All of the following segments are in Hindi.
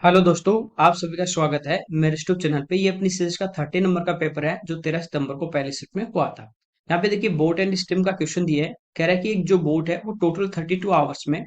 हेलो दोस्तों, आप सभी का स्वागत है मेरे यूट्यूब चैनल पे। ये अपनी सीरीज का 30 नंबर का पेपर है जो 13 सितंबर को पहले शिफ्ट में हुआ था। यहाँ पे देखिए बोट एंड स्ट्रीम का क्वेश्चन दिया है। कह रहा है कि एक जो बोट है वो टोटल 32 आवर्स में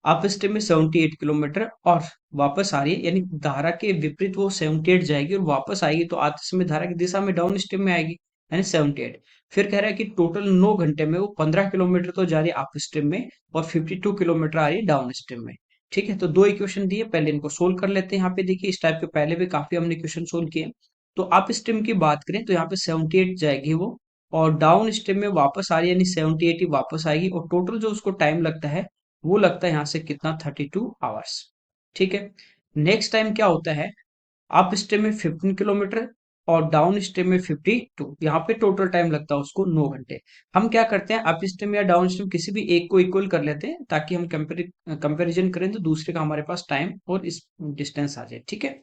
अप स्ट्रीम में 78 किलोमीटर और वापस आ रही है, यानी धारा के विपरीत वो 78 जाएगी और वापस आएगी तो आते समय धारा की दिशा में डाउन स्ट्रीम में आएगी, यानी 78। फिर कह रहा है कि टोटल 9 घंटे में वो 15 किलोमीटर तो जा रही है अप स्ट्रीम में और 52 किलोमीटर आ रही है डाउन स्ट्रीम में। ठीक है, तो दो इक्वेशन दिए, पहले इनको सोल्व कर लेते हैं। यहाँ पे देखिए इस टाइप के पहले भी काफी हमने क्वेश्चन सोल्व किए। तो अप स्ट्रीम की बात करें तो यहाँ पे 78 जाएगी वो, और डाउन स्ट्रीम में वापस आ रही है, यानी 78 ही वापस आएगी, और टोटल जो उसको टाइम लगता है वो लगता है यहाँ से कितना, 32 आवर्स। ठीक है। नेक्स्ट टाइम क्या होता है, अप स्ट्रीम में 15 किलोमीटर और डाउन स्ट्रीम में 52। यहाँ पे टोटल टाइम लगता है उसको 9 घंटे। हम क्या करते हैं, अप स्ट्रीम या डाउन स्ट्रीम किसी भी एक को इक्वल कर लेते हैं ताकि हम कंपेरिजन करें तो दूसरे का हमारे पास टाइम और इस डिस्टेंस आ जाए। ठीक है।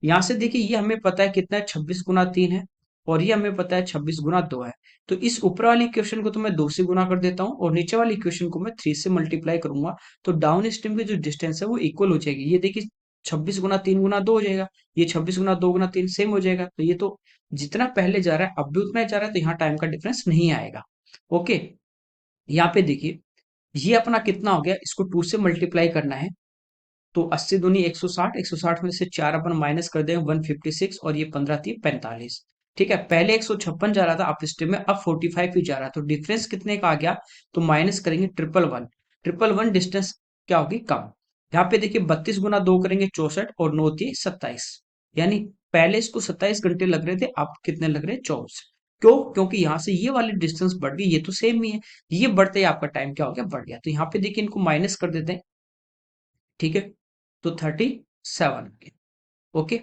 यहाँ से देखिए ये हमें पता है कितना है, 26 गुना 3 है, और ये हमें पता है 26 गुना 2 है। तो इस ऊपर वाली इक्वेशन को तो मैं 2 से गुना कर देता हूँ और नीचे वाली इक्वेशन को मैं 3 से मल्टीप्लाई करूंगा। तो डाउन स्ट्रीम की जो डिस्टेंस है वो इक्वल हो जाएगी। ये देखिए 26 गुना 3 गुना 2 हो जाएगा, ये 26 गुना 2 गुना 3 सेम हो जाएगा। तो ये तो जितना पहले जा रहा है अब भी उतना ही जा रहा है, तो यहाँ टाइम का डिफरेंस नहीं आएगा। ओके। यहाँ पे देखिए ये अपना कितना हो गया, इसको 2 से मल्टीप्लाई करना है। तो 80 दूनी 160, 160 में से 4 अपन माइनस कर देंगे 156, और ये 15 थी 45। ठीक है, पहले 156 जा रहा था अप स्ट्रीम में, अब 45 ही जा रहा है, तो डिफरेंस कितने का आ गया, तो माइनस करेंगे 111। 111 डिस्टेंस क्या होगी, कम। यहाँ पे देखिए 32 गुना 2 करेंगे 64, और 9 थी 27, यानी पहले इसको 27 घंटे लग रहे थे, अब कितने लग रहे हैं, 24। क्यों, क्योंकि यहाँ से ये वाली डिस्टेंस बढ़ गई, ये तो सेम ही है। ये बढ़ते ही आपका टाइम क्या हो गया, बढ़ गया। तो यहाँ पे देखिए इनको माइनस कर देते हैं। ठीक है, तो 37 के। ओके।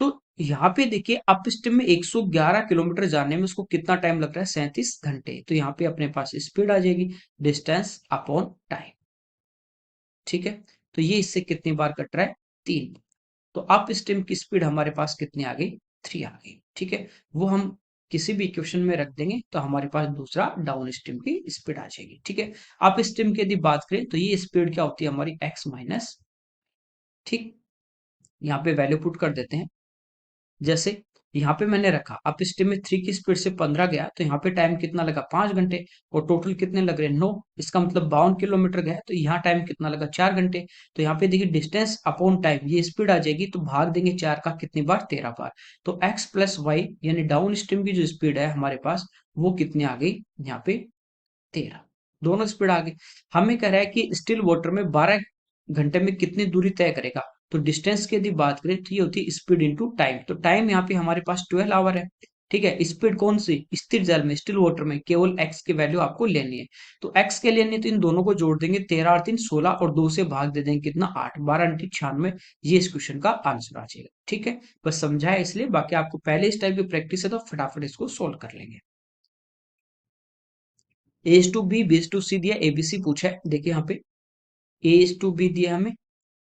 तो यहाँ पे देखिए अप स्ट्रीम में 111 किलोमीटर जाने में उसको कितना टाइम लग रहा है, 37 घंटे। तो यहाँ पे अपने पास स्पीड आ जाएगी, डिस्टेंस अपॉन टाइम। ठीक है। तो ये इससे कितनी बार कट रहा है, 3। तो अप स्ट्रीम की स्पीड हमारे पास कितनी आ गई, 3 आ गई। ठीक है, वो हम किसी भी इक्वेशन में रख देंगे तो हमारे पास दूसरा डाउन स्ट्रीम की स्पीड आ जाएगी। ठीक है। अप स्ट्रीम की यदि बात करें तो ये स्पीड क्या होती है हमारी, एक्स माइनस। ठीक। यहाँ पे वैल्यू पुट कर देते हैं। जैसे यहाँ पे मैंने रखा अप स्ट्रीम में 3 की स्पीड से 15 गया, तो यहाँ पे टाइम कितना लगा, 5 घंटे। और टोटल कितने लग रहे हैं, 9। इसका मतलब 52 किलोमीटर गया, तो यहाँ टाइम कितना लगा, 4 घंटे। तो यहाँ पे देखिए डिस्टेंस अपॉन टाइम, ये स्पीड आ जाएगी, तो भाग देंगे 4 का कितनी बार, 13 बार। तो एक्स प्लस वाई यानी डाउन स्ट्रीम की जो स्पीड है हमारे पास वो कितनी आ गई, यहाँ पे 13। दोनों स्पीड आ गई। हमें कह रहा है कि स्टिल वाटर में 12 घंटे में कितनी दूरी तय करेगा। तो डिस्टेंस की यदि बात करें तो ये होती है स्पीड इनटू टाइम। तो टाइम यहाँ पे हमारे पास 12 आवर है। ठीक है, स्पीड कौन सी, स्थिर जल में, स्टिल वाटर में केवल एक्स की वैल्यू आपको लेनी है। तो एक्स के लेनी है तो इन दोनों को जोड़ देंगे, 13 और 3 16, और 2 से भाग दे देंगे कितना, 8। 12 × 96। ये इस क्वेश्चन का आंसर आ जाएगा। ठीक है, बस समझाया इसलिए, बाकी आपको पहले इस टाइप की प्रैक्टिस है तो फटाफट इसको सोल्व कर लेंगे। A is to B, B is to C दिया, एबीसी पूछा है। देखिए यहाँ पे ए इज टू बी दिया हमें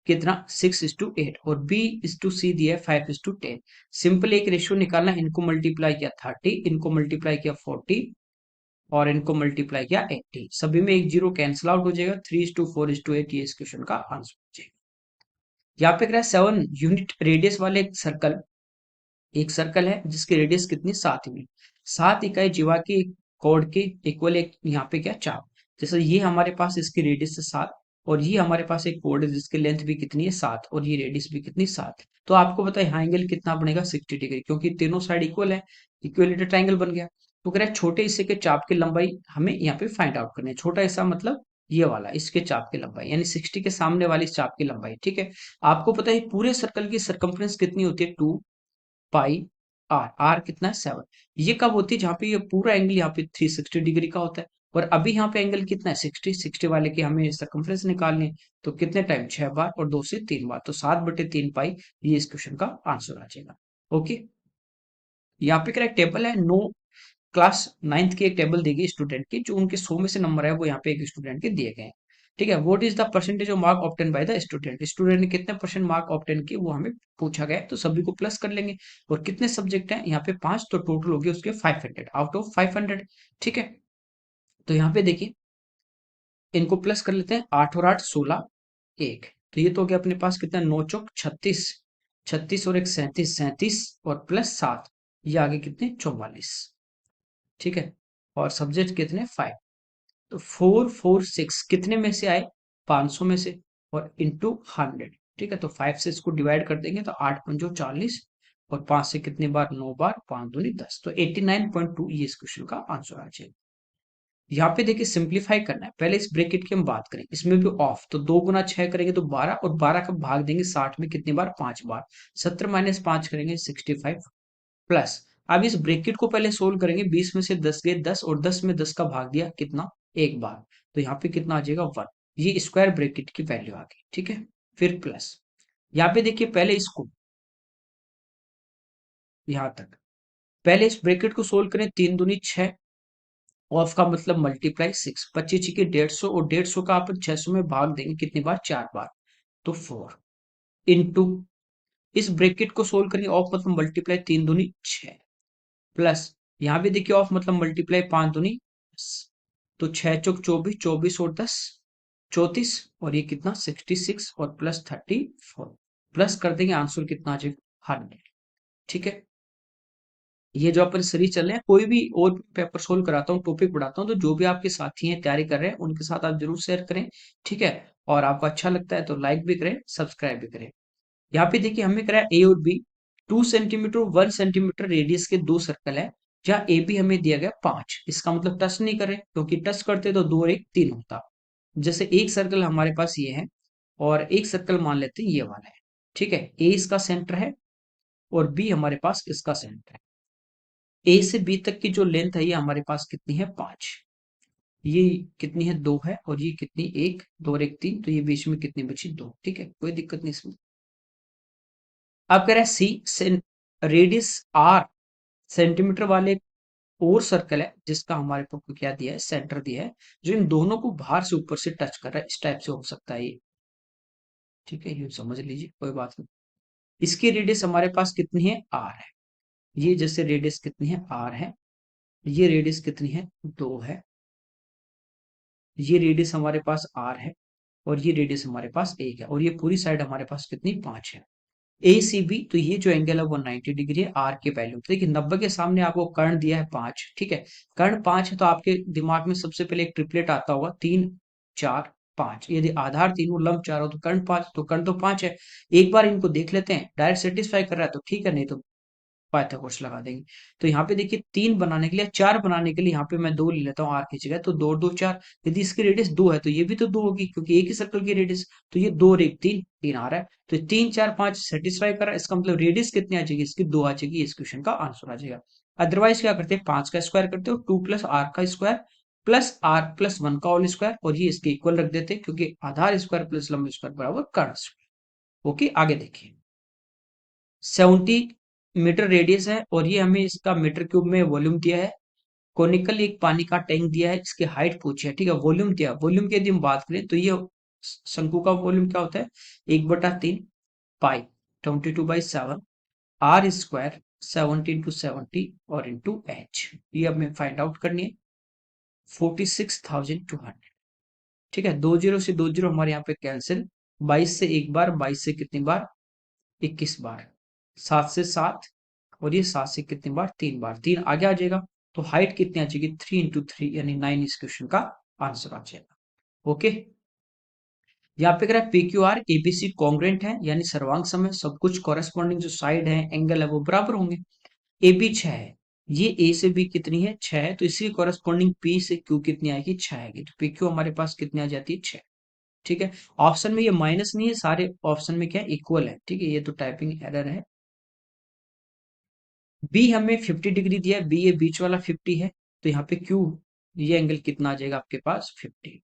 कितना, 6:8, और बी इज टू सी दिया है 5:10। सिंपल एक रेशियो निकालना, इनको मल्टीप्लाई किया 30, इनको मल्टीप्लाई किया 40, और इनको मल्टीप्लाई किया 80। सभी में एक जीरो कैंसिल आउट हो जाएगा, 3:4:8 ये इस क्वेश्चन का आंसर हो जाएगा। यहाँ पे कह रहा है 7 यूनिट रेडियस वाले एक सर्कल है जिसकी रेडियस कितनी, 7 यूनिट। 7 इकाई जीवा की कोड के इक्वल एक यहाँ पे क्या, चाप। जैसे ये हमारे पास इसकी रेडियस है 7, और ये हमारे पास एक कोड है जिसकी लेंथ भी कितनी है, 7, और ये रेडियस भी कितनी, 7। तो आपको पता है यहाँ एंगल कितना बनेगा, 60 डिग्री, क्योंकि तीनों साइड इक्वल है। इक्वलिटी ट्राइंगल बन गया। तो कह रहा है छोटे हिस्से के चाप की लंबाई हमें यहाँ पे फाइंड आउट करनी है। छोटा हिस्सा मतलब ये वाला, इसके चाप की लंबाई, यानी 60 के सामने वाली इस चाप की लंबाई। ठीक है। आपको पता है पूरे सर्कल की सरकमफ्रेंस कितनी होती है, 2 पाई आर। आर कितना है, 7। ये कब होती है, जहां पे ये पूरा एंगल यहाँ पे 360 डिग्री का होता है। और अभी यहाँ पे एंगल कितना है, 60। 60 वाले की हमें सर्कमफ्रेंस निकालनी है। तो कितने टाइम, 6 बार, और 2 से 3 बार, तो 7/3 पाई ये इस क्वेश्चन का आंसर आ जाएगा। ओके। यहाँ पे क्या टेबल है, नो क्लास 9th की एक टेबल दी गई स्टूडेंट की, जो उनके 100 में से नंबर है वो यहाँ पे एक स्टूडेंट के दिए गए हैं। ठीक है, what is the percentage of mark obtain by the student. Student ने कितने परसेंट मार्क ऑब्टेन किए वो हमें पूछा गया है, तो सभी को प्लस कर लेंगे। और कितने सब्जेक्ट हैं यहाँ पे, 5, तो टोटल हो गए उसके 500 आउट ऑफ 500। ठीक है। तो यहाँ पे देखिए इनको प्लस कर लेते हैं, 8 और 8 16, 1। तो ये तो हो गया अपने पास कितना, 9 चौक 36, 36 और एक 37, 37 और प्लस 7, ये आगे कितने 44। ठीक है, और सब्जेक्ट कितने 5। तो 446 कितने में से आए, 500 में से, और इंटू 100। ठीक है, तो 5 से इसको डिवाइड कर देंगे तो 8 पंजो 40, और 5 से कितनी बार, 9 बार, 5 दूनी 10, तो 89.2 ये इस क्वेश्चन का आंसर आ जाएगा। यहाँ पे देखिए सिंप्लीफाई करना है, पहले इस ब्रैकेट की हम बात करें, इसमें भी ऑफ, तो 2 गुना 6 करेंगे तो 12, और 12 का भाग देंगे 60 में कितनी बार, 5 बार, 70 माइनस 5 करेंगे 65, प्लस अब इस ब्रैकेट को पहले सोल्व करेंगे, 20 में से 10 गए 10, और 10 में 10 का भाग दिया कितना, एक बार, तो यहाँ पे कितना आ जाएगा 1, ये स्क्वायर ब्रैकेट की वैल्यू आ गई। ठीक है, फिर प्लस, यहाँ पे देखिए पहले इसको, यहाँ तक पहले इस ब्रैकेट को सोल्व करें, 3 दूनी 6, ऑफ का मतलब मल्टीप्लाई 6, 25 की 150, और 150 का अपन 600 में भाग देंगे कितनी बार, 4 बार, तो 4 इंटू, इस ब्रैकेट को सोल्व करेंगे, ऑफ मतलब मल्टीप्लाई 3 दूनी 6, प्लस यहाँ पे देखिए ऑफ मतलब मल्टीप्लाई 5 दूनी 10, तो 6 चौक 24, 24 और 10 34, और ये कितना 66, और प्लस 34, प्लस कर देंगे, आंसर कितना आ जाएगा 100। ठीक है, ये जो अपन सीरीज चल रहे हैं, कोई भी और पेपर सोल्व कराता हूँ, टॉपिक पढ़ाता हूँ, तो जो भी आपके साथी हैं तैयारी कर रहे हैं उनके साथ आप जरूर शेयर करें। ठीक है, और आपको अच्छा लगता है तो लाइक भी करें, सब्सक्राइब भी करें। यहाँ पे देखिए हमने कराया ए और बी, 2 सेंटीमीटर 1 सेंटीमीटर रेडियस के दो सर्कल है, जहाँ ए बी हमें दिया गया 5, इसका मतलब टच नहीं करे, क्योंकि टच करते तो 2 और 1 3 होता। जैसे एक सर्कल हमारे पास ये है, और एक सर्कल मान लेते हैं ये वाला है। ठीक है, ए इसका सेंटर है, और बी हमारे पास इसका सेंटर है। ए से बी तक की जो लेंथ है ये हमारे पास कितनी है, 5, ये कितनी है, 2 है, और ये कितनी, 1, 2 और 1 3, तो ये बीच में कितनी बची, 2। ठीक है, कोई दिक्कत नहीं इसमें। अब कह रहे हैं सी से रेडियस आर सेंटीमीटर वाले और सर्कल है, जिसका हमारे को क्या दिया है, सेंटर दिया है, जो इन दोनों को बाहर से ऊपर से टच कर रहा है, इस टाइप से हो सकता है ये। ठीक है, ये समझ लीजिए, कोई बात नहीं। इसकी रेडियस हमारे पास कितनी है, आर है, ये जैसे रेडियस कितनी है, आर है, ये रेडियस कितनी है, 2 है, ये रेडियस हमारे पास आर है, और ये रेडियस हमारे पास 1 है, और ये पूरी साइड हमारे पास कितनी, 5 है। ए सी बी, तो ये जो एंगल है वो 90 डिग्री है, आर के वैल्यू देखिए, 90 के सामने आपको कर्ण दिया है 5। ठीक है, कर्ण 5 है, तो आपके दिमाग में सबसे पहले एक ट्रिपलेट आता होगा, 3 4 5, यदि आधार 3 और लंब 4 हो तो कर्ण 5, तो कर्ण तो 5 है। एक बार इनको देख लेते हैं, डायरेक्ट सेटिस्फाई कर रहा है तो ठीक है, नहीं तो पाइथागोरस लगा देंगे। तो यहाँ पे देखिए 3 बनाने के लिए, 4 बनाने के लिए यहाँ पे मैं 2 ले लेता हूँ आर की जगह, तो 2 2 4, यदि इसकी रेडियस 2 है तो ये भी तो 2 होगी, क्योंकि एक ही सर्कल की रेडियस, तो ये 2 और 1 3, 3 आ रहा है, तो 3 4 5 सेटिस्फाई कर रहा है, इसका मतलब रेडियस कितनी आ जाएगी, इसकी 2 आ जाएगी, इस क्वेश्चन का आंसर आ जाएगा। अदरवाइज क्या करते हैं, 5 का स्क्वायर करते हो, 2 प्लस आर का स्क्वायर प्लस आर प्लस 1 का होल स्क्वायर, और ये इसके इक्वल रख देते हैं, क्योंकि आधार स्क्वायर प्लस लंब स्क्वायर बराबर कर्ण स्क्वायर। ओके, आगे देखिए, 70 मीटर रेडियस है, और ये हमें इसका मीटर क्यूब में वॉल्यूम दिया है। कोनिकल एक पानी का टैंक दिया है, इसकी हाइट पूछी है। ठीक है, वॉल्यूम दिया, वॉल्यूम की यदि हम बात करें तो ये शंकु का वॉल्यूम क्या होता है, 1/3 पाई 22/7 आर स्क्वायर 70 × 70 और इंटू एच, ये हमें फाइंड आउट करनी है, 46,200। ठीक है, 20 से 20 हमारे यहाँ पे कैंसिल, 22 से एक बार, 22 से कितनी बार, 21 बार, 7 से 7, और ये 7 से कितनी बार, 3 बार, 3 आगे आ जाएगा, तो हाइट कितनी आ जाएगी, 3 × 3 यानी 9, इस क्वेश्चन का आंसर आ जाएगा। ओके, यहाँ पे कह रहा है P Q R ABC congruent है, यानी सर्वांग समय, सब कुछ कॉरेस्पॉन्डिंग जो साइड है, एंगल है, वो बराबर होंगे। ए बी 6 है, ये ए से बी कितनी है, 6 है, तो इसी कॉरेस्पॉन्डिंग पी से क्यू कितनी आएगी, 6 आएगी, तो पी क्यू हमारे पास कितनी आ जाती है, 6। ठीक है, ऑप्शन में ये माइनस नहीं है, सारे ऑप्शन में क्या है, इक्वल है। ठीक है, ये तो टाइपिंग एरर है। बी हमें 50 डिग्री दिया है, बी ये बीच वाला 50 है, तो यहाँ पे क्यू, ये एंगल कितना आ जाएगा आपके पास, 50।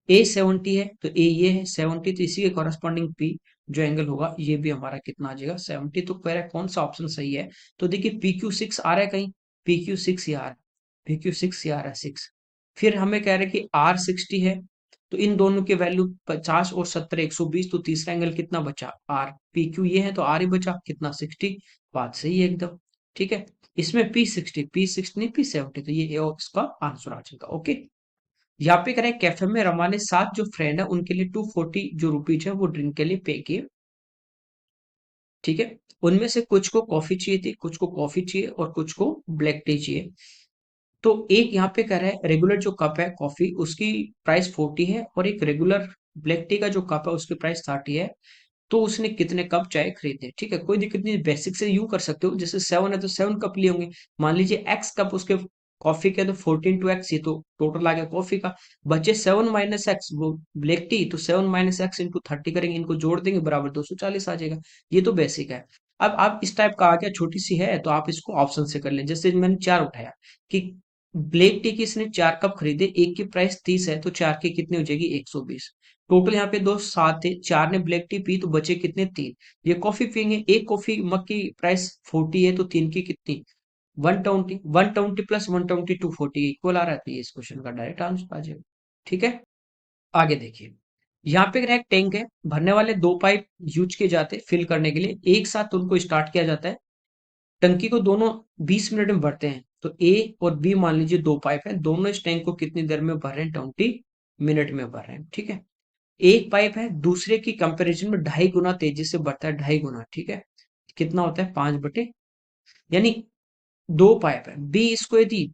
ए 70 है, तो ए ये है 70, तो इसी के कॉरेस्पॉन्डिंग पी जो एंगल होगा, ये भी हमारा कितना आ जाएगा, 70। तो कह रहा है कौन सा ऑप्शन सही है, तो देखिए पी क्यू 6 आ रहा है कहीं, पी क्यू 6 आ रहा है, पी क्यू 6 आ रहा है 6। फिर हमें कह रहे हैं कि आर 60 है, तो इन दोनों के वैल्यू 50 और 70 120, तो तीसरा एंगल कितना बचा, आर, पी क्यू ये है तो आर ही बचा कितना, 60। बात सही है एकदम। ठीक है, इसमें पी 60 नहीं, पी 70, तो ये इसका आंसर आ जाएगा। ओके, यहाँ पे करें कैफे में रमा ने 7 जो फ्रेंड है उनके लिए 240 जो रुपीज है वो ड्रिंक के लिए पे किए। ठीक है, उनमें से कुछ को कॉफी चाहिए थी, कुछ को कॉफी चाहिए और कुछ को ब्लैक टी चाहिए। तो एक यहाँ पे कह रहा है रेगुलर जो कप है कॉफी उसकी प्राइस 40 है और एक रेगुलर ब्लैक टी का जो कप है उसकी प्राइस 30 है। तो उसने कितने कप चाय खरीदे? ठीक है, कोई दिक्कत नहीं, बेसिक से यूं कर सकते हो, जैसे 7 है तो 7 कप लिए होंगे। मान लीजिए एक्स कप उसके कॉफी के, तो 14 टू एक्स, ये तो टोटल आ गया कॉफी का। बचे 7 माइनस एक्स वो ब्लैक टी, तो 7 माइनस एक्स इंटू 30 करेंगे, इनको जोड़ देंगे बराबर 240 आ जाएगा। ये तो बेसिक है। अब आप इस टाइप का आ गया, छोटी सी है तो आप इसको ऑप्शन से कर लें। जैसे मैंने चार उठाया कि ब्लैक टी की इसने 4 कप खरीदे, एक की प्राइस 30 है, तो चार की कितनी हो जाएगी 120। टोटल यहाँ पे दो सात थे, चार ने ब्लैक टी पी तो बचे कितने, तीन। ये कॉफी पियेंगे, एक कॉफी मग की प्राइस 40 है, तो तीन की कितनी 120। 120 प्लस 120 240 इक्वल आ रहा है, तो ये इस क्वेश्चन का डायरेक्ट आंसर आ जाएगा। ठीक है, आगे देखिए। यहाँ पे एक टैंक है, भरने वाले दो पाइप यूज किए जाते हैं फिल करने के लिए, एक साथ उनको स्टार्ट किया जाता है। टंकी को दोनों 20 मिनट में भरते हैं। तो ए और बी मान लीजिए दो पाइप है, दोनों इस टैंक को कितनी देर में भर रहे हैं, 20 मिनट में भर रहे हैं। ठीक है, एक पाइप है दूसरे की कंपैरिजन में 2.5 गुना तेजी से बढ़ता है, 2.5 गुना। ठीक है, कितना होता है 5 बटे, यानी दो पाइप है, बी इसको यदि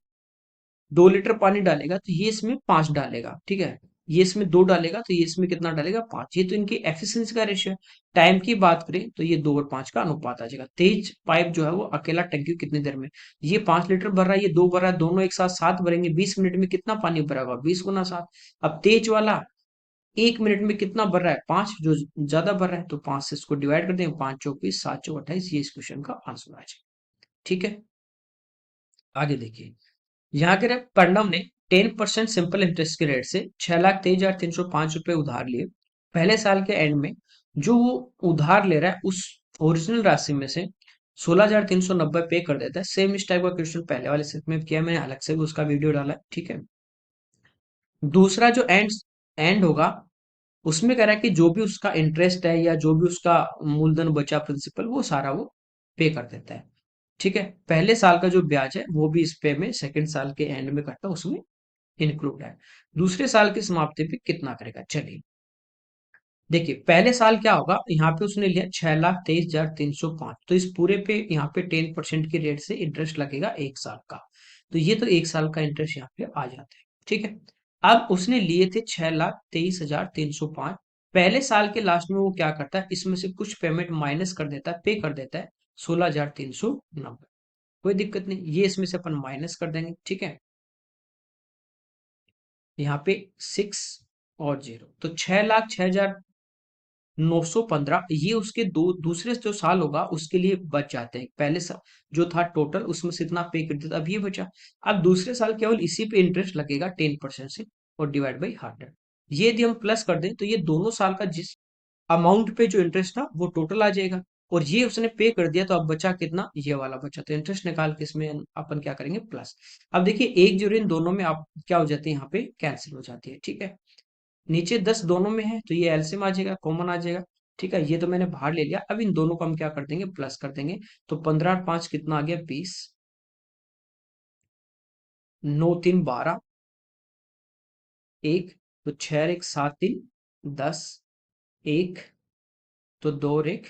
2 लीटर पानी डालेगा तो ये इसमें 5 डालेगा। ठीक है, ये इसमें 2 डालेगा तो ये इसमें कितना डालेगा, 5। ये तो इनकी एफिशिएंसी का रेशियो है। टाइम की बात करें तो ये 2 और 5 का अनुपात आ जाएगा। तेज पाइप जो है वो अकेला टंकी कितनी देर में, ये 5 लीटर भर रहा है, ये 2 भर रहा है, दोनों एक साथ 7 भरेंगे, 20 मिनट में कितना पानी भरेगा, 20 गुना 7। अब तेज वाला 1 मिनट में कितना भर रहा है, 5, जो ज्यादा भर रहा है, तो 5 से इसको डिवाइड कर देंगे, 5 चौक 20 7 चौक 28, ये इस क्वेश्चन का आंसर आ जाएगा। ठीक है, आगे देखिए। यहाँ के प्रणव ने 10% सिंपल इंटरेस्ट के रेट से 6,23,305 रुपए उधार लिए। पहले साल के एंड में जो वो उधार ले रहा है उस ओरिजिनल राशि में से 16,390 पे कर देता है। सेम इस टाइप का क्वेश्चन पहले वाले सेट में किया मैंने, अलग से भी उसका वीडियो डाला है। ठीक है, दूसरा जो एंड एंड होगा उसमें कह रहा है कि जो भी उसका इंटरेस्ट है या जो भी उसका मूलधन बचा प्रिंसिपल, वो सारा वो पे कर देता है। ठीक है, पहले साल का जो ब्याज है वो भी इस पे में सेकंड साल के एंड में कटता है, उसमें इंक्लूड है। दूसरे साल की समाप्ति पे कितना करेगा, चलिए देखिए। पहले साल क्या होगा, यहाँ पे उसने लिया 6,23,305, तो इस पूरे पे यहाँ पे 10% की रेट से इंटरेस्ट लगेगा एक साल का। तो ये तो एक साल का इंटरेस्ट यहाँ पे आ जाता है। ठीक है, अब उसने लिए थे 6,23,305। पहले साल के लास्ट में वो क्या करता है, इसमें से कुछ पेमेंट माइनस कर देता है, पे कर देता है 16,390। कोई दिक्कत नहीं, ये इसमें से अपन माइनस कर देंगे। ठीक है, यहाँ पे 6 और 0, तो 6,06,915 ये उसके दो दूसरे जो साल होगा उसके लिए बच जाते हैं। पहले साल जो था टोटल उसमें से इतना पे कर दिया, अब ये बचा। अब दूसरे साल केवल इसी पे इंटरेस्ट लगेगा 10% से, और डिवाइड बाई 100। ये यदि हम प्लस कर दें तो ये दोनों साल का जिस अमाउंट पे जो इंटरेस्ट था वो टोटल आ जाएगा, और ये उसने पे कर दिया, तो अब बचा कितना, ये वाला बचा। तो इंटरेस्ट निकाल के इसमें अपन क्या करेंगे, प्लस। अब देखिए एक जोड़ इन दोनों में आप क्या हो जाती है, यहाँ पे कैंसिल हो जाती है। ठीक है, नीचे 10 दोनों में है तो ये एलसीएम आ जाएगा, कॉमन आ जाएगा। ठीक है, ये तो मैंने बाहर ले लिया, अब इन दोनों को हम क्या कर देंगे, प्लस कर देंगे। तो 15 और 5 कितना आ गया, 20, 9 3 12, एक, तो 6 और 1 7 3 10, एक, तो 2 और 1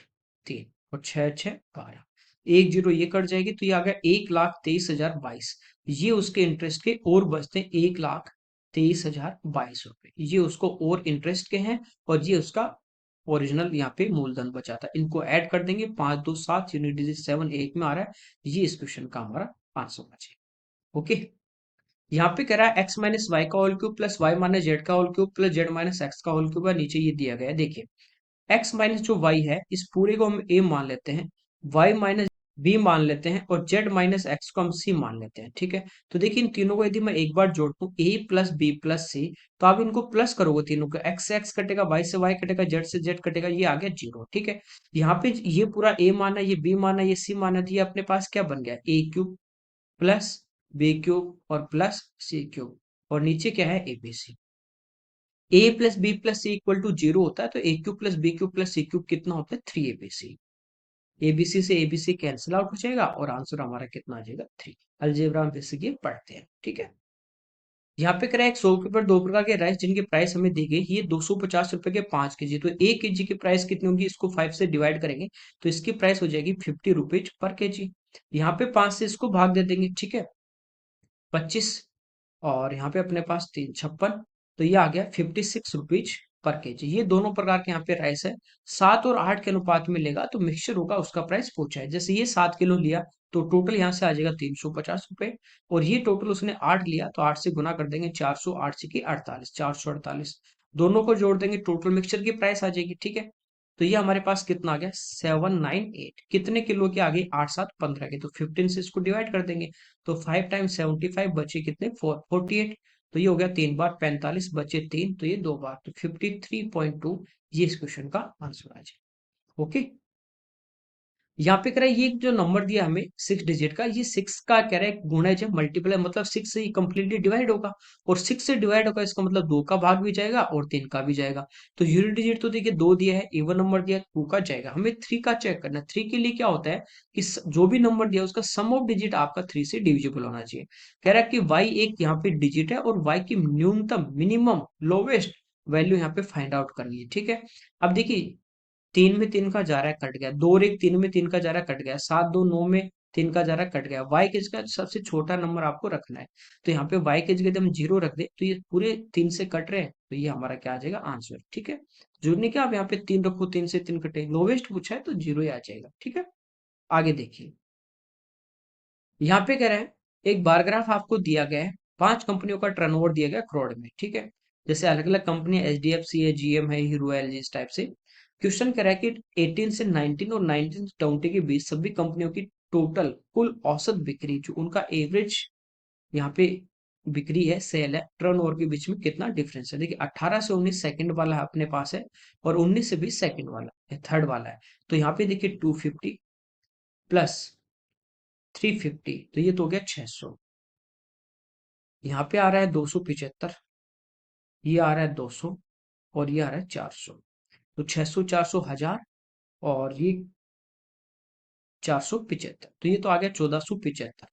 3, और 6 6 12, एक जीरो ये कट जाएगी, तो ये आ गया 1,23,022। ये उसके इंटरेस्ट के और बचते हैं 1,23,022 रुपए, ये उसको और इंटरेस्ट के हैं, और ये उसका ओरिजिनल यहाँ पे मूलधन बचा था। इनको ऐड कर देंगे, 5 2 7, यूनिट डिजिट 7 एक में आ रहा है। ये इस क्वेश्चन का हमारा आंसर बचेगा। ओके, यहाँ पे कह रहा है एक्स माइनस वाई का whole cube plus Y minus Z का whole cube plus Z minus X का होल क्यूब है। नीचे ये दिया गया है, देखिए एक्स माइनस जो वाई है इस पूरे को हम ए मान लेते हैं, वाई माइनस बी मान लेते हैं, और जेड माइनस एक्स को हम सी मान लेते हैं। ठीक है, तो देखिए इन तीनों को यदि मैं एक बार जोड़ दूं, ए प्लस बी प्लस सी, तो आप इनको प्लस करोगे तीनों को, एक्स से एक्स कटेगा, वाई से वाई कटेगा, जेड से जेड कटेगा, ये आ गया 0। ठीक है, यहाँ पे ये पूरा ए माना, ये बी माना, ये सी माना, तो ये अपने पास क्या बन गया, A cube plus B cube और प्लस सी क्यूब, और नीचे क्या है, ABC. A plus B plus C equal to 0 होता है, तो A cube plus B cube plus C cube कितना होता है, 3 एबीसी। एबीसी से एबीसी कैंसिल आउट हो जाएगा, और आंसर हमारा कितना आ जाएगा, 3। अलजेब्रा हम बेसिक ये पढ़ते हैं। ठीक है, यहाँ पे करा एक 100 के ऊपर 2 प्रकार के राइस जिनकी प्राइस हमें दी गई, ये 250 रुपए के 5 केजी। तो 1 केजी की प्राइस कितनी होगी, इसको 5 से डिवाइड करेंगे तो इसकी प्राइस हो जाएगी 50 रुपीज पर केजी। यहाँ पे 5 से इसको भाग दे देंगे, ठीक है, 25। और यहाँ पे अपने पास 3 56, तो ये आ गया 56 रुपीज पर केजी। ये दोनों प्रकार के यहाँ पे राइस है, 7 और 8 के अनुपात में लेगा तो मिक्सचर होगा, उसका प्राइस पूछा है। जैसे ये 7 किलो लिया तो टोटल यहाँ से आ जाएगा 350 रुपए, और ये टोटल उसने 8 लिया तो 8 से गुना कर देंगे, 400, 8 से की 48, 448। दोनों को जोड़ देंगे, टोटल मिक्सचर की प्राइस आ जाएगी, ठीक है। तो ये हमारे पास कितना आ गया, 798। कितने किलो की आ गई, 8 7 15 की, तो 15 से इसको डिवाइड कर देंगे तो 5 टाइम्स 75 बचे कितने, 48। तो ये हो गया 3 बार 45, बचे 3, तो ये 2 बार, तो 53.2 ये इस क्वेश्चन का आंसर आ जाए। ओके, यहाँ पे कह रहा है ये जो नंबर दिया हमें 6 डिजिट का, ये 6 का कह रहा है गुणज है, मल्टीपल है, मतलब 6 से ही कंप्लीटली डिवाइड होगा। और 6 से डिवाइड होगा इसका मतलब 2 का भाग भी जाएगा और 3 का भी जाएगा। तो यूनिट डिजिट तो देखिए 2 दिया है, इवन नंबर दिया है, 2 का जाएगा। हमें 3 का चेक करना है। 3 के लिए क्या होता है कि जो भी नंबर दिया है उसका सम ऑफ डिजिट आपका 3 से डिविजिबल होना चाहिए। कह रहा है कि y एक यहाँ पे डिजिट है और y की न्यूनतम मिनिमम लोवेस्ट वैल्यू यहाँ पे फाइंड आउट करनी है, ठीक है। अब देखिए 3 में 3 का जा रहा है, कट गया। 2 और 1 3 में 3 का जा रहा है, कट गया। 7 2 9 में 3 का जा रहा है, कट गया। y के जगह सबसे छोटा नंबर आपको रखना है। तो यहाँ पे y के जगह यदि हम 0 रख दे तो ये पूरे 3 से कट रहे हैं, तो ये हमारा क्या आ जाएगा, आंसर, ठीक है। जरूरी नहीं कि आप यहाँ पे 3 रखो, 3 से 3 कटे, लोवेस्ट पूछा है तो 0 ही आ जाएगा, ठीक है। आगे देखिए, यहाँ पे कह रहे हैं एक बार ग्राफ आपको दिया गया है, 5 कंपनियों का टर्नओवर दिया गया करोड़ में, ठीक है। जैसे अलग अलग कंपनी, HDFC है, GM है, हीरो है, LG, इस टाइप से। क्वेश्चन कह रहा है कि 18 से 19 और 19 से 20 के बीच सभी कंपनियों की टोटल कुल औसत बिक्री, जो उनका एवरेज यहाँ पे बिक्री है, सेल है, टर्नओवर के बीच में कितना डिफरेंस है। देखिए 18 से 19 सेकंड वाला है अपने पास है, और 19 से 20 सेकंड वाला है, थर्ड वाला है। तो यहाँ पे देखिए 250 प्लस 350, तो ये तो हो गया 600। यहाँ पे आ रहा है 275, ये आ रहा है 200, और ये आ रहा है 400। तो 600 400 1000, और ये 475, तो ये तो आ गया 1475,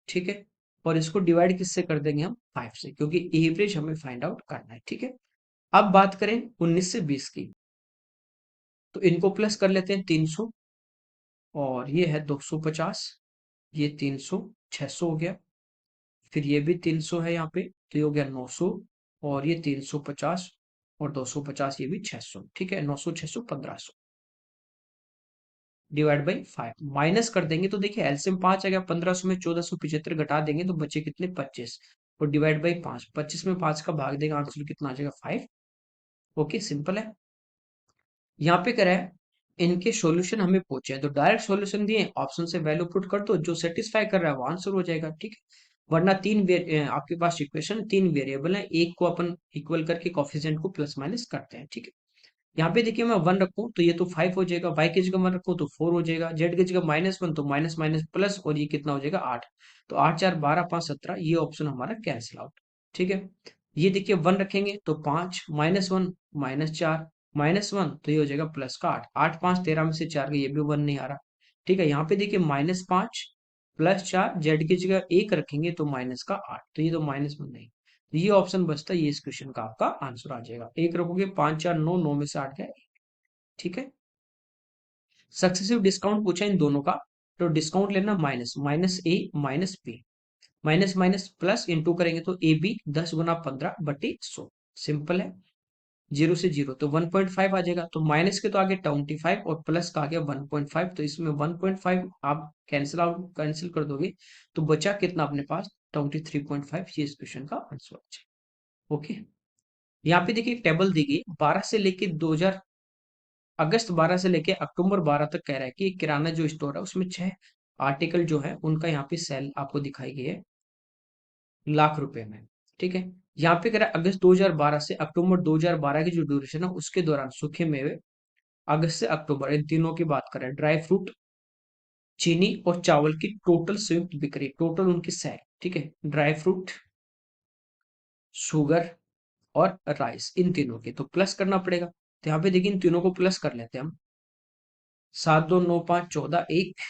ठीक है। और इसको डिवाइड किससे कर देंगे हम, 5 से, क्योंकि एवरेज हमें फाइंड आउट करना है, ठीक है। अब बात करें 19 से 20 की, तो इनको प्लस कर लेते हैं 300, और ये है 250, ये 300, 600 हो गया। फिर ये भी 300 है यहाँ पे, तो ये हो गया 900, और ये 350 और 250, ये भी 600, ठीक है। 900 600 1500 डिवाइड बाई 5, माइनस कर देंगे तो देखिए एलसीएम 5 आ गया, 1500 में 1475 घटा देंगे तो बचे कितने, 25, और डिवाइड बाई 5, 25 में 5 का भाग देगा, आंसर कितना आ जाएगा, 5। ओके, सिंपल है। यहाँ पे करा है इनके सॉल्यूशन हमें पूछे हैं, तो डायरेक्ट सॉल्यूशन दिए, ऑप्शन से वैल्यू पुट कर दो, जो सेटिस्फाई कर रहा है वो आंसर हो जाएगा, ठीक है। वरना आपके पास इक्वेशन 3 वेरिएबल है, एक को अपन इक्वल करके कोफिशिएंट को प्लस माइनस करते हैं, ठीक है। यहाँ पे देखिए मैं 1 रखूँ तो ये तो 5 हो जाएगा, y की जगह 1 रखूँ तो 4 हो जाएगा, z की जगह -1 तो माइनस माइनस प्लस, और ये कितना हो जाएगा, 8। तो 8 4 12 5 17, ये ऑप्शन हमारा कैंसिल आउट, ठीक है। ये देखिए 1 रखेंगे तो 5, -1 -4 -1, तो ये हो जाएगा प्लस का 8, 8 5 13 में से 4 गए, ये भी 1 नहीं आ रहा, ठीक है। यहाँ पे देखिए -5 +4, z की जगह 1 रखेंगे तो माइनस का 8, तो ये तो -1 नहीं, तो ये ऑप्शन बचता है, ये इस क्वेश्चन का आपका आंसर आ जाएगा। एक रखोगे 5 4 9, 9 में से 8 गया, ठीक है। सक्सेसिव डिस्काउंट पूछा इन दोनों का, तो डिस्काउंट लेना minus, -a -b, minus minus plus into करेंगे तो AB 10 गुना 15/100, सिंपल है। 0 से 0 तो 1.5 आ जाएगा, तो माइनस के तो आगे 25 और प्लस का आगे 1.5, तो इसमें 1.5 आप कैंसिल कर दोगे तो बचा कितना अपने पास, 23.5, ये इस क्वेश्चन का आंसर है। ओके, यहाँ पे देखिए टेबल दी गई 12 से लेके 2000, अगस्त 12 से लेके अक्टूबर 12 तक कह रहा है कि किराना जो स्टोर है उसमें 6 आर्टिकल जो है उनका यहाँ पे सेल आपको दिखाई गई है लाख रुपए में, ठीक है। यहाँ पे कह रहा है अगस्त 2012 से अक्टूबर 2012 की जो ड्यूरेशन है उसके दौरान सूखे मेवे, अगस्त से अक्टूबर, इन तीनों की बात करें, ड्राई फ्रूट, चीनी और चावल की टोटल संयुक्त बिक्री, टोटल उनकी सेल, ठीक है। ड्राई फ्रूट, शुगर और राइस, इन तीनों की तो प्लस करना पड़ेगा, तो यहाँ पे देखिए इन तीनों को प्लस कर लेते हैं हम। 7 2 9 5 14, 1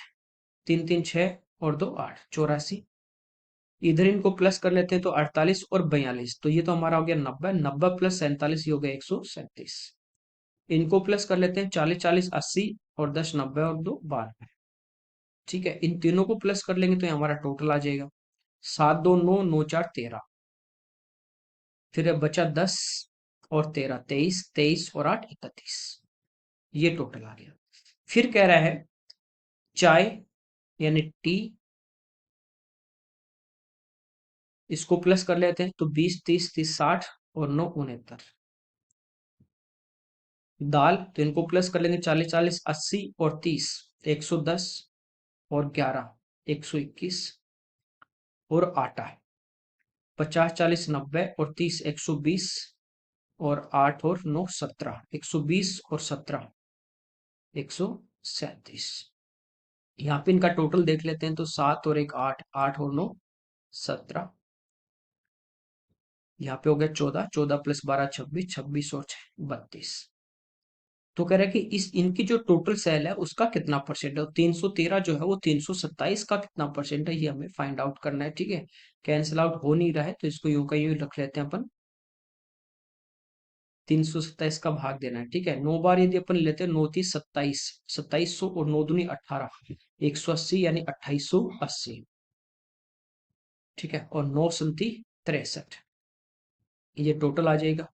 3 3 6 और 2 8, 84। इधर इनको प्लस कर लेते हैं तो 48 और 42, तो ये तो हमारा हो गया 90, 90 प्लस 47 ये हो गया 137। इनको प्लस कर लेते हैं 40 40 80 और 10 90 और 2 12। ठीक है, इन तीनों को प्लस कर लेंगे तो ये हमारा टोटल आ जाएगा 7 2 9 9 4 13। फिर अब बचा 10 और 13 23, 23 और 8 31। ये टोटल आ गया। फिर कह रहा है चाय यानी टी, इसको प्लस कर लेते हैं तो 20 30 30 60 और 9 69। दाल, तो इनको प्लस कर लेंगे 40 40 80 और 30 110 और 11 121। और आटा 50 40 90 और 30 120 और 8 और 9 17 120 और 17 137। यहाँ पे इनका टोटल देख लेते हैं तो 7 और 1 8, 8 और 9 17। यहाँ पे हो गया 14, 14 प्लस 12 26, 26 और 6 32। तो कह रहा है कि इस इनकी जो टोटल सेल है उसका कितना परसेंट है, 313 जो है वो 327 का कितना परसेंट है, ये हमें फाइंड आउट करना है। ठीक है, कैंसिल आउट हो नहीं रहा है तो इसको यूं का यूं रख लेते हैं अपन, 327 का भाग देना है। ठीक है, 9 बार यदि अपन लेते हैं 9 30 27, 2700 और 9 दूनी 18, 180 यानी 2880। ठीक है, और 9 संती 63, ये टोटल आ जाएगा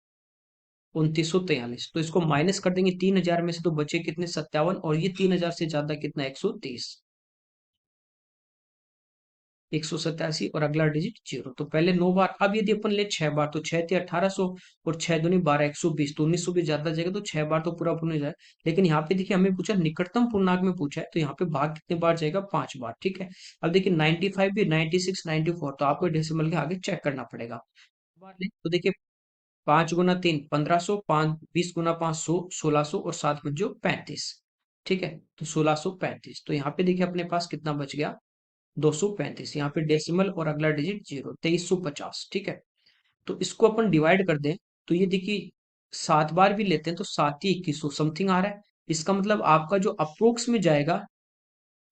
2943। तो इसको माइनस कर देंगे 3000 में से तो बचे कितने 57, और ये 3000 से ज्यादा कितना 130, 187 और अगला डिजिट 0। तो पहले 9 बार, अब यदि अपन ले 6 बार तो 6 थे 1800 और 6 दूनी 12 120, तो 1900 भी ज्यादा जाएगा तो 6 बार तो पूरा पूर्ण हो जाए। लेकिन यहाँ पे देखिए हमें पूछा निकटतम पूर्णांक में पूछा है, तो यहाँ पे भाग कितने बार जाएगा 5 बार। ठीक है, अब देखिए 95 भी 96 94, तो आपको डेसिमल के आगे चेक करना पड़ेगा। बार ले तो देखिए 5 गुना 3 1500, 5 20 गुना 500 1600 और 7 बचो 35। ठीक है, तो 1635, तो यहाँ पे देखिए अपने पास कितना बच गया 235। यहाँ पे डेसिमल और अगला डिजिट 0 2350। ठीक है, तो इसको अपन डिवाइड कर दें तो ये देखिए 7 बार भी लेते हैं तो 7 ही 2100 समथिंग आ रहा है। इसका मतलब आपका जो अप्रोक्स में जाएगा,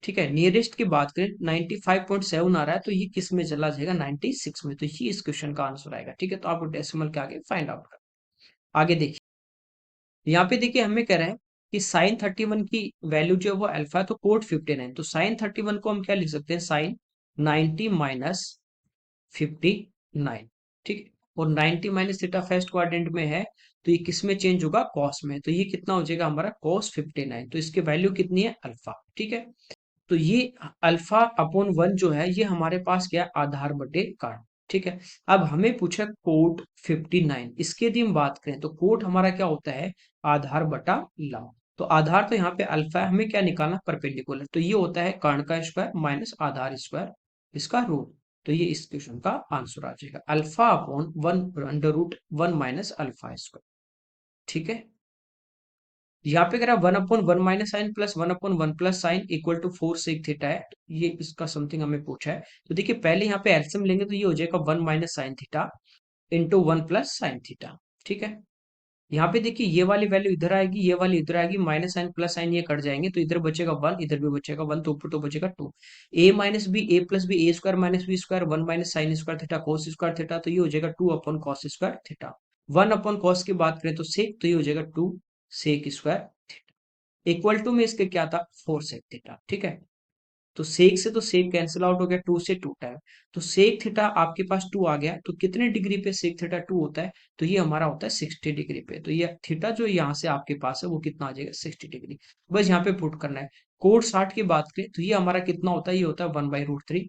ठीक है, नियरेस्ट की बात करें 95.7 आ रहा है, तो ये किस में चला जाएगा 96 में, तो ये इस क्वेश्चन का आंसर आएगा। ठीक है, तो आपको डेसिमल के आगे फाइंड आउट कर, आगे देखिए यहाँ पे देखिए हमें कह रहा है कि साइन 31 की वैल्यू जो है वो अल्फा है तो कोट 59, तो साइन 31 को हम क्या लिख सकते हैं साइन 90 माइनस 59। ठीक है, और 90 माइनस थीटा फर्स्ट क्वाड्रेंट में है तो ये किस में चेंज होगा कॉस में, तो ये कितना हो जाएगा हमारा कॉस 59, तो इसकी वैल्यू कितनी है अल्फा। ठीक है, तो ये अल्फा अपॉन 1 जो है ये हमारे पास क्या है आधार बटे काट। ठीक है, अब हमें पूछा कोट 59, इसके यदि हम बात करें तो कोट हमारा क्या होता है आधार बटा लंब। तो आधार तो यहाँ पे अल्फा है, हमें क्या निकालना परपेंडिकुलर, तो ये होता है कर्ण का स्क्वायर माइनस आधार स्क्वायर इसका रूट। तो ये इस क्वेश्चन का आंसर आ जाएगा alpha upon 1 under root 1 minus alpha square. ठीक है, यहाँ पे कह रहा है 1/1 - sin plus 1/1 plus sine equal to 4 sec theta है, ये इसका समथिंग हमें पूछा है। तो देखिए पहले यहाँ पे एलसीएम लेंगे तो ये हो जाएगा 1 minus sine theta into 1 plus sine theta. ठीक है, यहाँ पे देखिए ये वाली वैल्यू इधर आएगी, ये वाली इधर आएगी, माइनस साइन प्लस साइन ये कट जाएंगे तो इधर बचेगा 1, इधर भी बचेगा 1, तो ऊपर तो बचेगा 2। A minus B A plus B A square minus B square 1 minus sine square theta cos square theta, तो ये हो जाएगा 2 upon cos square theta. 1 upon cos की बात करें तो सेक, तो ये हो जाएगा 2 सेक स्क्वायर इक्वल टू में इसके क्या था 4 सेक थीटा। ठीक है, तो सेक से तो सेक कैंसिल आउट हो गया, 2 से 2 टाइम, तो सेक थीटा आपके पास 2 आ गया, तो कितने डिग्री पे सेक थीटा 2 होता है, तो ये हमारा होता है 60 डिग्री पे, तो ये थीटा जो यहाँ से आपके पास है वो कितना आ जाएगा 60 डिग्री। बस यहाँ पे पुट करना है। कोड 60 की बात करें तो ये हमारा कितना होता है, ये होता है 1/√3,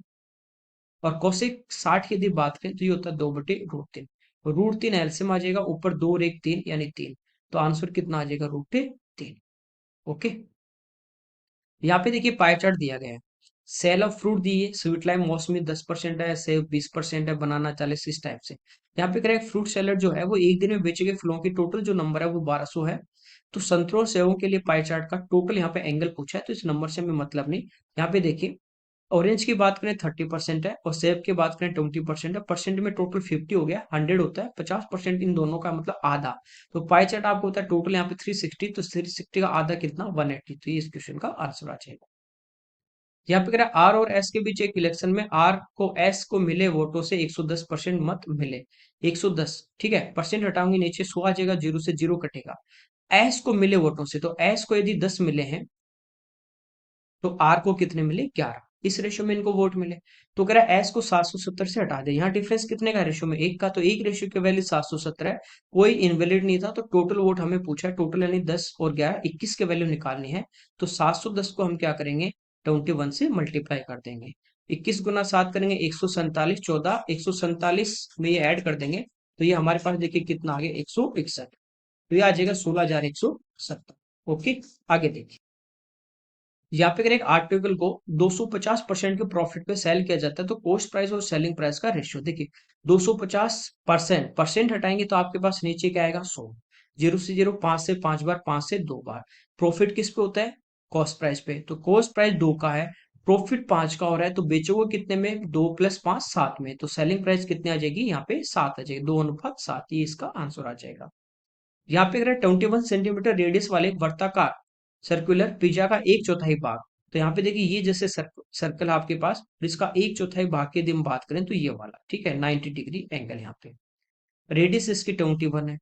और कोसेक 60 की यदि बात करें तो ये होता है 2/√3। √3 एलसीएम आ जाएगा, ऊपर 2 और 1 3 यानी 3, तो आंसर कितना आ जाएगा √3। ओके, यहाँ पे देखिए पाई चार्ट दिया गया है, सेल ऑफ फ्रूट दी है, स्वीट लाइम मौसमी 10% है, सेब 20% है, बनाना 40, इस टाइप से। यहाँ पे कह रहा है फ्रूट सैलेड जो है वो एक दिन में बेचे गए फलों की टोटल जो नंबर है वो 1200 है। तो संतरों और सेवों के लिए पाई चार्ट का टोटल यहाँ पे एंगल पूछा है, तो इस नंबर से हमें मतलब नहीं। यहाँ पे देखिए ऑरेंज की बात करें 30% है और सेब की बात करें 20% है, परसेंट में टोटल 50 हो गया, 100 होता है, 50% इन दोनों का मतलब आधा। तो पाई चार्ट आपको होता है टोटल यहाँ पे 360, तो 360 का आधा कितना 180, तो ये इस क्वेश्चन का आंसर आ जाएगा। यहाँ पे कह रहा है आर और एस के बीच एक इलेक्शन में आर को एस को मिले वोटों से 110% मत मिले। 110, ठीक है, परसेंट हटाऊंगी नीचे 100 आ जाएगा, जीरो से जीरो कटेगा। एस को मिले वोटों से, तो एस को यदि 10 मिले हैं तो आर को कितने मिले, 11। इस रेशो में इनको वोट मिले। तो कह रहा है एस को 770 से हटा दे। यहाँ डिफरेंस कितने का रेशो में, एक का, तो एक रेशो की वैल्यू 770 है। कोई इनवैलिड नहीं था, तो टोटल वोट हमें पूछा है, टोटल यानी 10 और 11 21 के वैल्यू निकालनी है। तो 710 को हम क्या करेंगे, 21 से मल्टीप्लाई कर देंगे। 21 गुना 7 करेंगे 147, 14 147 में ये ऐड कर देंगे, तो ये हमारे पास देखिए कितना आ गया, 161। तो ये आ जाएगा 16,170। ओके, आगे देखिए। यहाँ पे अगर एक आर्टिकल को 250% के प्रॉफिट पे सेल किया जाता है, तो कॉस्ट प्राइस और सेलिंग प्राइस का रेशियो देखिए, 250%, परसेंट हटाएंगे तो आपके पास नीचे क्या आएगा, 100। जीरो से जीरो, 5 से 5 बार, 5 से 2 बार। प्रॉफिट किस पे होता है, कॉस्ट प्राइस पे। तो कॉस्ट प्राइस 2 का है, प्रॉफिट 5 का हो रहा है, तो बेचोगे कितने में, 2 प्लस 5 7 में। तो सेलिंग प्राइस कितने आ जाएगी, यहाँ पे 7 आ जाएगी, 2:7। ये इसका आंसर आ जाएगा। यहाँ पे अगर 21 सेंटीमीटर रेडियस वाले एक वर्ताकार सर्कुलर पिज्जा का एक चौथाई भाग, तो यहाँ पे देखिए ये जैसे सर्कल आपके पास, इसका एक चौथाई भाग की यदि हम बात करें तो ये वाला, ठीक है, 90 डिग्री एंगल। यहाँ पे रेडियस इसकी 21 है।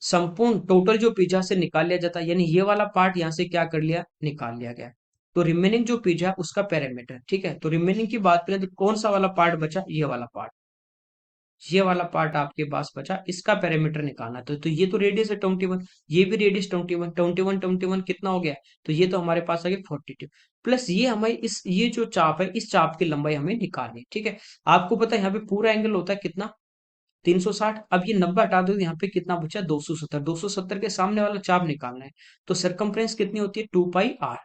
संपूर्ण टोटल जो पिज्जा से निकाल लिया जाता है, यानी ये वाला पार्ट यहाँ से क्या कर लिया, निकाल लिया गया। तो रिमेनिंग जो पिज्जा उसका पैरामीटर, ठीक है, तो रिमेनिंग की बात करें तो कौन सा वाला पार्ट बचा, ये वाला पार्ट। ये वाला पार्ट आपके पास बचा, इसका पैरामीटर निकालना था। तो ये तो रेडियस है 21, ये भी रेडियस 21, 21 21 कितना हो गया, तो ये तो हमारे पास आ गया 42। प्लस ये हमें इस, ये जो चाप है, इस चाप की लंबाई हमें निकालनी है, ठीक है। आपको पता है यहाँ पे पूरा एंगल होता है कितना, 360। अब ये 90 हटा दो तो यहाँ पे कितना बचा, 270। 270 के सामने वाला चाप निकालना है। तो सरकमफ्रेंस कितनी होती है, 2 पाई आर।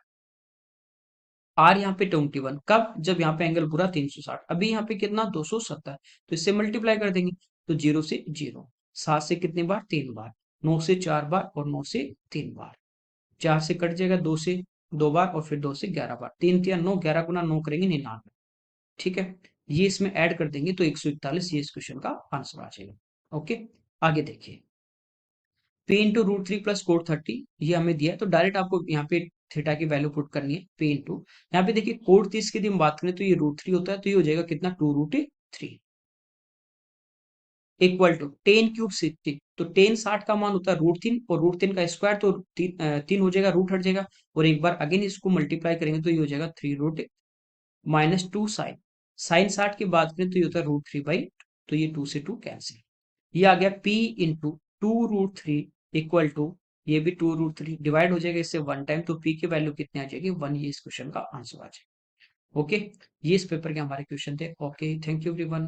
आर यहाँ पे 21, कब, जब यहाँ पे एंगल पूरा 360। अभी यहाँ पे कितना, 270, तो इससे मल्टीप्लाई कर देंगे। तो जीरो से जीरो, 7 से कितनी बार, 3 बार, 9 से 4 बार और 9 से 3 बार। 4 से कट जाएगा, 2 से 2 बार और फिर 2 से 11 बार। 3 3 9, 11 गुना 9 करेंगे 99, ठीक है। ये इसमें ऐड कर देंगे तो 141, ये इस क्वेश्चन का आंसर आ जाएगा। ओके, आगे देखिए। पे इंटू रूट 3 प्लस कोट 30, ये हमें दिया है, तो डायरेक्ट आपको यहाँ पे थीटा की वैल्यू पुट करनी है। पे इंटू, यहाँ पे देखिए कोट 30 की यदि हम बात करें तो ये रूट 3 होता है, तो ये हो जाएगा कितना, 2√3 इक्वल टू 10³ 60। तो 10 60 का मान होता है √3, और √3 का स्क्वायर तो 3 हो जाएगा, रूट हट जाएगा। और एक बार अगेन इसको मल्टीप्लाई करेंगे तो ये हो जाएगा 3 -2 साइन। साइन 60 की बात करें तो ये होता है √3/, तो ये 2 से 2 कैंसिल। ये आ गया P इंटू 2√3 इक्वल टू, ये भी 2√3 डिवाइड हो जाएगा इससे 1 टाइम, तो P की वैल्यू कितनी आ जाएगी, 1। ये इस क्वेश्चन का आंसर आ जाएगा। ओके, ये इस पेपर के हमारे क्वेश्चन थे। Okay, thank you everyone.